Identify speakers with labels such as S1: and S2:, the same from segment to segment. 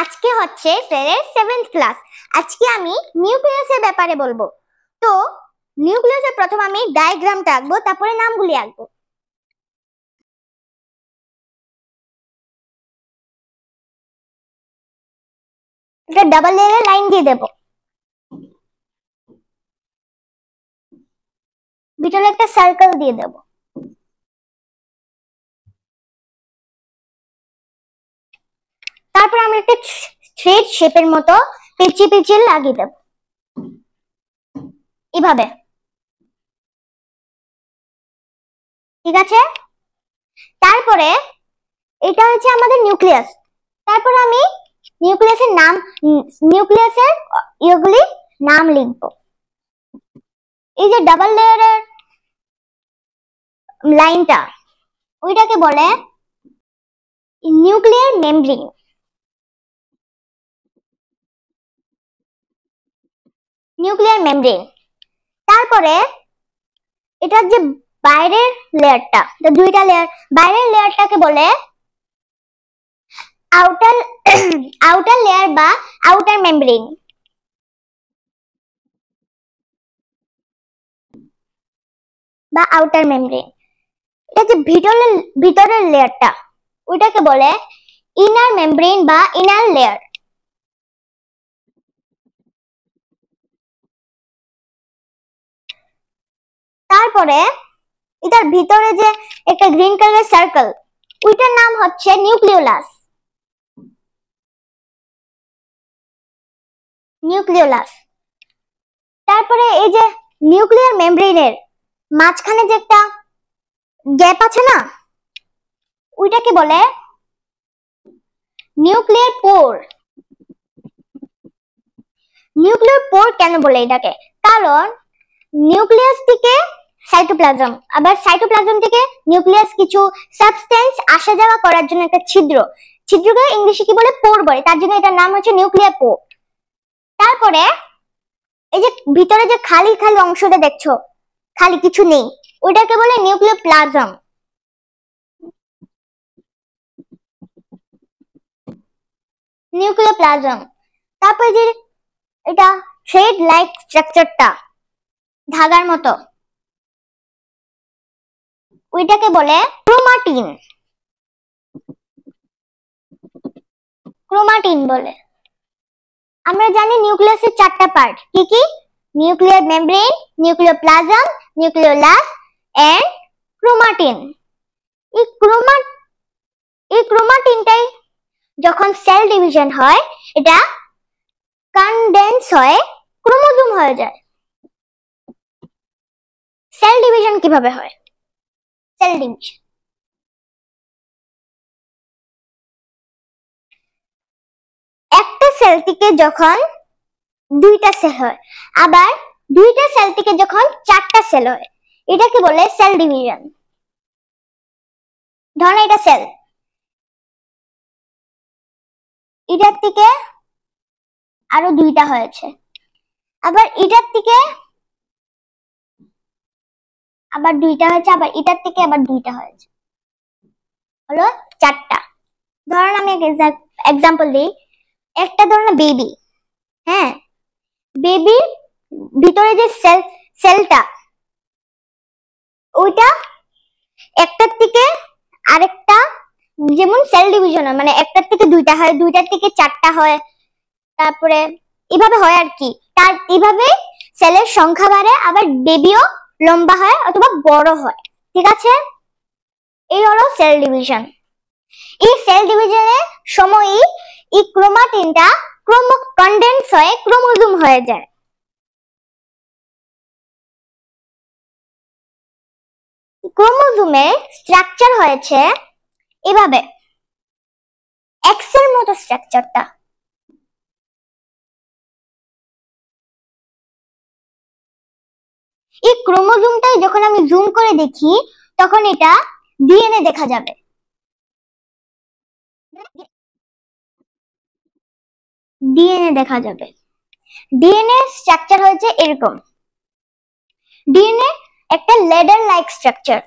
S1: আজকে হচ্ছে ফেরের 7th class. আজকে আমি নিউক্লিয়াসের ব্যাপারে বলবো। তো নিউক্লিয়াসের প্রথম আমি ডায়াগ্রামটা আঁকবো, তারপরে নামগুলি আঁকবো। এটা ডাবল লেয়ারের লাইন দিয়ে দেব, ভিতরে একটা সার্কেল দিয়ে দেব। তারপর আমরা একটা থ্রেড শেপের মতো পেঁচিয়ে পেঁচিয়ে লাগিয়ে দেব এভাবে, ঠিক আছে? তারপরে এটা হচ্ছে আমাদের নিউক্লিয়াস। তারপর আমি নিউক্লিয়াসের এগুলি নাম লিখবো। এই যে ডাবল লেয়ারের লাইনটা, ওইটাকে বলে নিউক্লিয়ার মেমব্রেন। Nuclear membrane. তারপরে এটার যে বাইরের লেয়ারটা, দুইটা লেয়ার, বাইরের লেয়ারটাকে বলে আউটার আউটার লেয়ার বা আউটার মেমব্রেন। বা আউটার মেমব্রেন। এটা যে ভিতরের লেয়ারটা, ওইটাকে বলে ইনার মেমব্রেন বা ইনার লেয়ার। তারপরে এটার ভিতরে যে একটা গ্রিন কালারের সার্কেল, ওইটার নাম হচ্ছে নিউক্লিওলাস। নিউক্লিওলাস। তারপরে এই যে নিউক্লিয়ার মেমব্রেনের মাঝখানে যে একটা গ্যাপ আছে না, ওইটাকে বলে নিউক্লিয়ার পোর। নিউক্লিয়ার পোর কেন বলে এটাকে? কারণ নিউক্লিয়াস থেকে সাইটোপ্লাজম, আবার সাইটোপ্লাজম থেকে নিউক্লিয়াস কিছু সাবস্টেন্স আসা যাওয়া করার জন্য একটা ছিদ্রকে ইংলিশে কি বলে? পোর বলে। তার জন্য এটার নাম হচ্ছে নিউক্লিয়ার পোর। তারপরে এই যে ভিতরে যে খালি খালি অংশটা দেখছো, খালি কিছু নেই, ওইটাকে বলে নিউক্লিয়ার প্লাজম। Nuclear plasm. তারপরে যে এটা থ্রেড লাইক স্ট্রাকচারটা, ধাগার মতো, ওইটাকে বলে ক্রোমাটিন। ক্রোমাটিন বলে। আমরা জানি নিউক্লিয়াসের 4টা পার্ট, কি কি? Nuclear membrane, nuclear plasm, nucleolus and chromatin. এই ক্রোমাটিনটাই যখন সেল ডিভিশন হয়, এটা কনডেন্স হয়ে ক্রোমোজোম হয়ে যায়। সেল ডিভিশন কিভাবে হয়? সেল ডিভিশন একটা সেল থেকে যখন 2টা সেল হয়, আবার 2টা সেল থেকে যখন 4টা সেল হয়, এটাকে বলে সেল ডিভিশন। ধরো এটা সেল, এটার থেকে আরো 2টা হয়েছে, আবার এটার থেকে আবার 2টা হয়েছে, আবার এটার থেকে আবার 2টা হয়েছে, হলো 4টা। ধরুন আমি এক্সাম্পল দিই। একটা ধরুন বেবি, হ্যাঁ, বেবির ভিতরে যে সেলটা, ওইটা একটার থেকে আরেকটা, যেমন সেল ডিভিশন হয়, মানে একটার থেকে 2টা হয়, 2টার থেকে 4টা হয়, তারপরে এভাবে হয় আর কি। তার এভাবে সেলের সংখ্যা বাড়ে, আবার বেবিও লম্বা হয় অথবা বড় হয়, ঠিক আছে? এই হলো সেল ডিভিশন। এই সেল ডিভিশনের সময়ই এই ক্রোমাটিনটা কনডেন্স হয়ে ক্রোমোজোম হয়ে যায়। ক্রোমোজোমের স্ট্রাকচার হয়েছে এভাবে, এক্স এর মতো স্ট্রাকচারটা। এই ক্রোমোজোমটাই যখন আমি জুম করে দেখি, তখন এটা ডিএনএ দেখা যাবে। ডিএনএ দেখা যাবে। ডিএনএ স্ট্রাকচার হয়েছে এরকম। ডিএনএ একটা ladder like structure.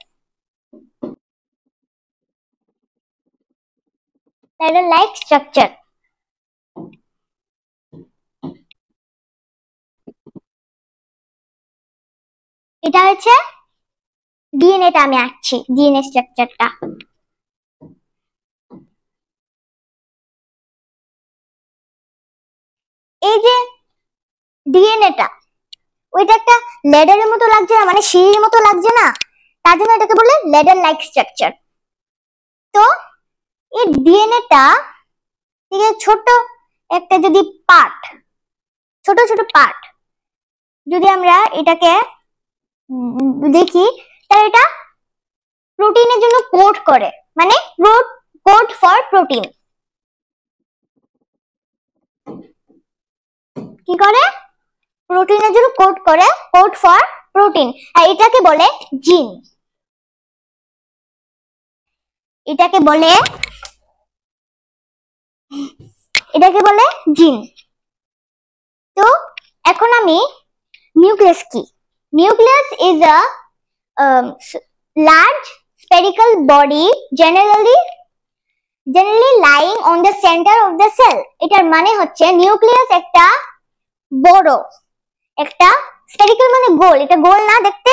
S1: Ladder like structure. এটা হচ্ছে ডিএনএটা, আমি আঁকছি ডিএনএ স্ট্রাকচারটা। এই যে ডিএনএটা, ওইটা একটা লেডারের মতো লাগছে না, মানে সিঁড়ির মতো লাগছে না, তার জন্য এটাকে বলে লেডার লাইক স্ট্রাকচার। তো এই ডিএনএটা থেকে ছোট একটা যদি পার্ট, ছোট ছোট পার্ট যদি আমরা এটাকে দেখি, তাহলে এটা প্রোটিনের জন্য কোড করে, মানে কোড ফর প্রোটিন। কি করে? প্রোটিনের জন্য কোড করে, কোড ফর প্রোটিন। আর এটাকে বলে জিন, এটাকে বলে জিন। তো এখন আমি নিউক্লিয়াস কি? Nucleus is a large spherical body generally lying on the center of the cell. এটার মানে হচ্ছে নিউক্লিয়াস একটা বড় একটা স্ফেরিক্যাল, মানে গোল, এটা গোল না দেখতে,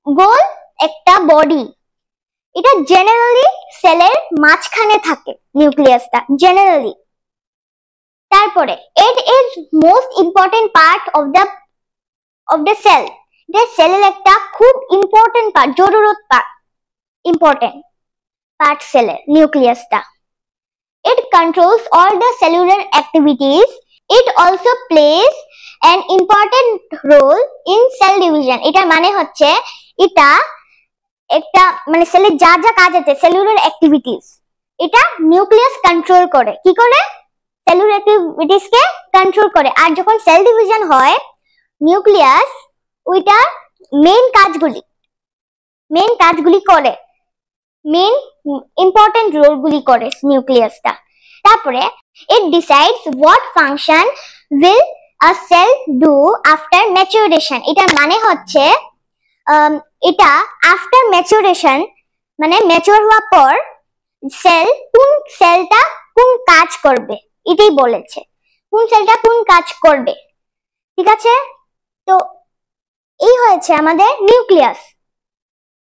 S1: গোল একটা বডি, এটা জেনারেলি সেলের মাঝখানে থাকে নিউক্লিয়াসটা জেনারেলি। তারপরে it is most important part of the cell, এটা সেলের একটা খুব ইম্পর্টেন্ট পার্ট, জরুরত পার্ট, ইম্পর্টেন্ট পার্ট সেলের নিউক্লিয়াসটা। It controls all the cellular activities. It also plays an important role in cell division. এটার মানে হচ্ছে এটা একটা মানে সেলের যা যা কাজ আছে, সেলুলার অ্যাক্টিভিটিস, এটা নিউক্লিয়াস কন্ট্রোল করে। কি করে? সেলুলার অ্যাক্টিভিটিস কে কন্ট্রোল করে। আর যখন সেল ডিভিশন হয়, নিউক্লিয়াস ওইটা মেইন কাজগুলি করে, মেইন ইম্পর্টেন্ট রোলগুলি করে নিউক্লিয়াসটা। তারপরে it decides what function will a cell do after maturation. এটার মানে হচ্ছে এটা আফটার ম্যাচুরেশন, মানে ম্যাচিউর হওয়ার পর সেলটা কোন কাজ করবে, এটাই বলেছে, কোন সেলটা কোন কাজ করবে। ঠিক আছে? তো এই হয়েছে আমাদের নিউক্লিয়াস।